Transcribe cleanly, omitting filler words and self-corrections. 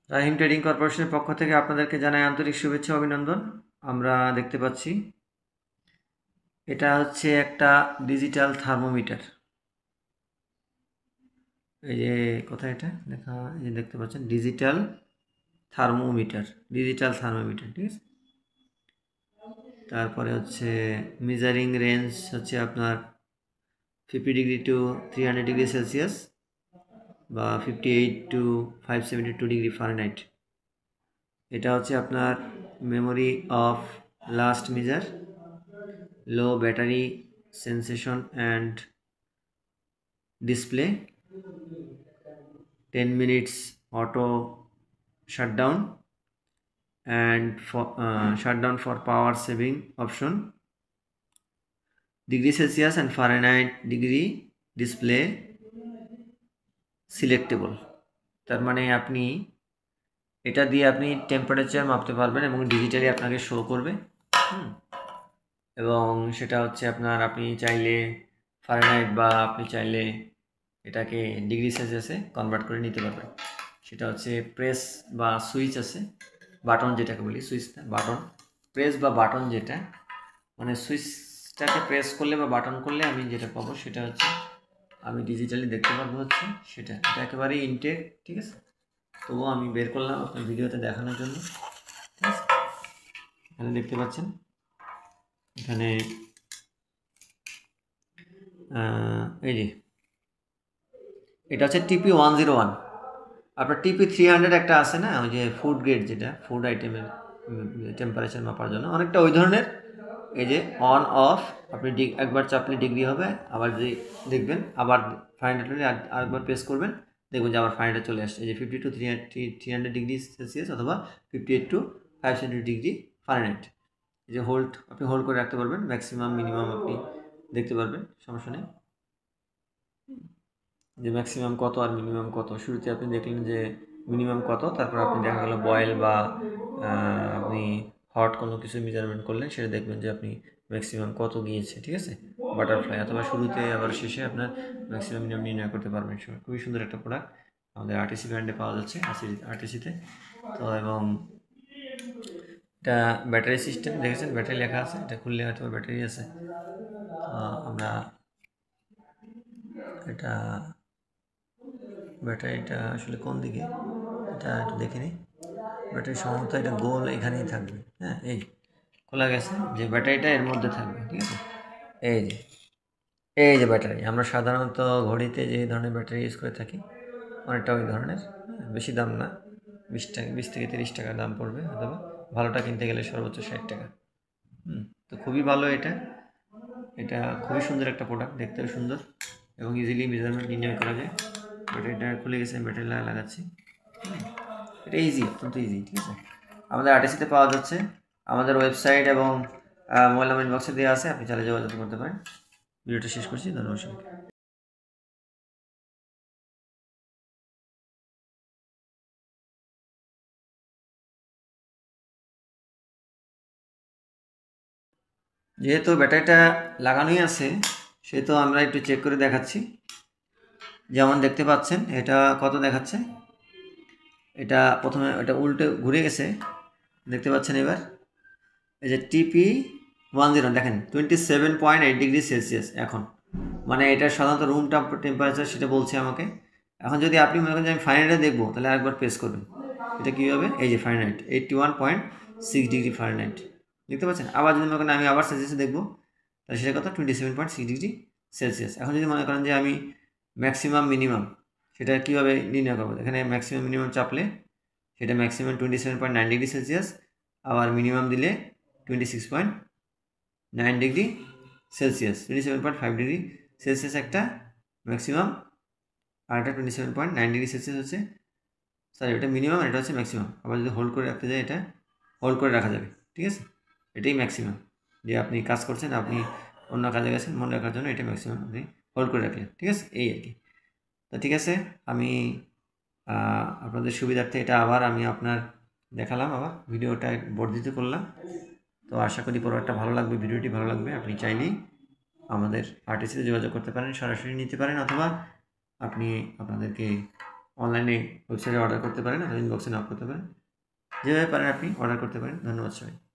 রাহিম trading কর্পোরেশনের পক্ষ থেকে আপনাদেরকে জানাই আন্তরিক শুভেচ্ছা অভিনন্দন। আমরা দেখতে পাচ্ছি এটা হচ্ছে একটা ডিজিটাল থার্মোমিটার। এই যে কোথায় এটা লেখা, এই যে দেখতে পাচ্ছেন ডিজিটাল থার্মোমিটার, ঠিক আছে। তারপরে হচ্ছে মেজারিং রেঞ্জ হচ্ছে আপনার 50 ডিগ্রি টু 300 ডিগ্রি সেলসিয়াস বা 58 টু 572 ডিগ্রি ফারেনহাইট। এটা হচ্ছে আপনার memory of last measure, low battery sensation and display, 10 minutes auto shutdown and for shutdown for power saving option, degree Celsius and Fahrenheit degree display selectable। তার মানে আপনি এটা দিয়ে আপনি টেম্পারেচার মাপতে পারবেন এবং ডিজিটালি আপনাকে শো করবে। এবং সেটা হচ্ছে আপনার, আপনি চাইলে ফারেনহাইট বা আপনি চাইলে এটাকে ডিগ্রি সেলসিয়াসে কনভার্ট করে নিতে পারবেন। সেটা হচ্ছে প্রেস বা সুইচ আছে, বাটন যেটাকে বলি, সুইচ না বাটন, প্রেস বা বাটন যেটা, মানে সুইচটাকে প্রেস করলে বা বাটন করলে আমি যেটা পাবো সেটা হচ্ছে আমি ডিজিটালি দেখতে পারবো হচ্ছে সেটা। এটা একেবারেই ইনটেক, ঠিক আছে। তবুও আমি বের করলাম আপনার ভিডিওতে দেখানোর জন্য, ঠিক আছে। এখানে দেখতে পাচ্ছেন, এখানে এই যে এটা হচ্ছে TP101। আপনার TP300 একটা আছে না, ওই যে ফুড গ্রেড, যেটা ফুড আইটেমের টেম্পারেচার মাপার জন্য, অনেকটা ওই ধরনের। এই যে অন অফ, আপনি একবার চাপলে ডিগ্রি হবে, আবার যদি দেখবেন আবার ফারেনহাইট আরেকবার প্রেস করবেন, দেখবেন যে আবার ফারেনহাইট চলে আসছে। এই যে 50 টু 300 ডিগ্রি সেলসিয়াস অথবা 58 টু 570 ডিগ্রি ফারেনহাইট। এই যে আপনি হোল্ড করে রাখতে পারবেন, ম্যাক্সিমাম মিনিমাম আপনি দেখতে পারবেন, সমস্যা নেই। যে ম্যাক্সিমাম কত আর মিনিমাম কত, শুরুতে আপনি দেখলেন যে মিনিমাম কত, তারপর আপনি দেখা গেল বয়েল বা আপনি হট কোনো কিছু মেজারমেন্ট করলেন, সেটা দেখবেন যে আপনি ম্যাক্সিমাম কত গিয়েছে, ঠিক আছে। বাটারফ্লাই অথবা শুরুতে আবার শেষে আপনার ম্যাক্সিমাম মিনিমাম নির্ণয় করতে পারবেন। খুবই সুন্দর একটা প্রোডাক্ট, আমাদের আরটিসি ব্র্যান্ডে পাওয়া যাচ্ছে, আরটিসিতে। তো এবং এটা ব্যাটারি সিস্টেম, দেখেছেন ব্যাটারি লেখা আছে, এটা খুললে হয়তো ব্যাটারি আছে। আমরা এটা ব্যাটারিটা আসলে কোন দিকে, এটা একটু দেখে নিই। ব্যাটারি সম্ভবত এটা গোল এখানেই থাকবে। হ্যাঁ, এই খোলা গেছে, যে ব্যাটারিটা এর মধ্যে থাকবে, ঠিক আছে। এই যে ব্যাটারি, আমরা সাধারণত ঘড়িতে যে ধরনের ব্যাটারি ইউজ করে থাকি অনেকটা ওই ধরনের, বেশি দাম না, 20 থেকে 30 টাকা দাম পড়বে, অথবা ভালোটা কিনতে গেলে সর্বোচ্চ 60 টাকা। তো খুবই ভালো এটা, এটা খুবই সুন্দর একটা প্রোডাক্ট, দেখতেও সুন্দর এবং ইজিলি মেজারমেন্ট নির্ণয় করা যায়। ব্যাটারিটা খুলে গেছে, ব্যাটারি লাগাচ্ছি। এটা ইজি, অত্যন্ত ইজি, ঠিক আছে। আমাদের আরটিসিতে পাওয়া যাচ্ছে, আমাদের ওয়েবসাইট এবং মোবাইল নাম্বার ইনবক্সে দেওয়া আছে, আপনি চাইলে যোগাযোগ করতে পারেন। ভিডিওটা শেষ করছি, ধন্যবাদ সবাইকে। যেহেতু ব্যাটারিটা লাগানোই আছে, সেহেতু আমরা একটু চেক করে দেখাচ্ছি। যেমন দেখতে পাচ্ছেন এটা কত দেখাচ্ছে, এটা প্রথমে এটা উল্টে ঘুরে গেছে, দেখতে পাচ্ছেন এবার। এই যে TP10 দেখেন 27.8 ডিগ্রি সেলসিয়াস এখন, মানে এটা সাধারণত রুম টেম্পারেচার, সেটা বলছে আমাকে। এখন যদি আপনি মনে করেন যে আমি ফারেনহাইটে দেখবো, তাহলে আরেকবার প্রেস করবেন, এটা কী হবে, এই যে ফারেনহাইট 81.6 ডিগ্রি ফারেনহাইট, দেখতে পাচ্ছেন। আবার যদি মনে করেন আমি আবার সেলসিয়াসে দেখবো, তাহলে সেটা কত, 27.6 ডিগ্রি সেলসিয়াস। এখন যদি মনে করেন যে আমি ম্যাক্সিমাম মিনিমাম, সেটা কীভাবে নির্ণয় করবো, এখানে ম্যাক্সিমাম মিনিমাম চাপলে সেটা ম্যাক্সিমাম 27.9 ডিগ্রি সেলসিয়াস, আবার মিনিমাম দিলে 26.9 ডিগ্রি সেলসিয়াস, 27.5 ডিগ্রি সেলসিয়াস একটা ম্যাক্সিমাম, আর এটা 27.9 ডিগ্রি সেলসিয়াস হচ্ছে, সরি এটা মিনিমাম, এটা হচ্ছে ম্যাক্সিমাম। আবার যদি হোল্ড করে রাখতে যাই, এটা হোল্ড করে রাখা যাবে, ঠিক আছে। এটাই ম্যাক্সিমাম, যে আপনি কাজ করছেন, আপনি অন্য কাজে গেছেন, মনে রাখার জন্য এটা ম্যাক্সিমাম আপনি হোল্ড করে রাখলেন, ঠিক আছে, এই আর কি। তো ঠিক আছে, আমি আপনাদের সুবিধার্থে এটা আবার আমি আপনার দেখালাম, আবার ভিডিওটা বর্ধিত করলাম। তো আশা করি প্রোডাক্টটা ভালো লাগবে, ভিডিওটি ভালো লাগবে। আপনি চাইলেই আমাদের আরটিসিতে যোগাযোগ করতে পারেন, সরাসরি নিতে পারেন, অথবা আপনি আপনাদেরকে অনলাইনে ওয়েবসাইটে অর্ডার করতে পারেন, অথবা ইনবক্সে নক করতে পারেন। যেভাবে পারেন আপনি অর্ডার করতে পারেন। ধন্যবাদ সবাই।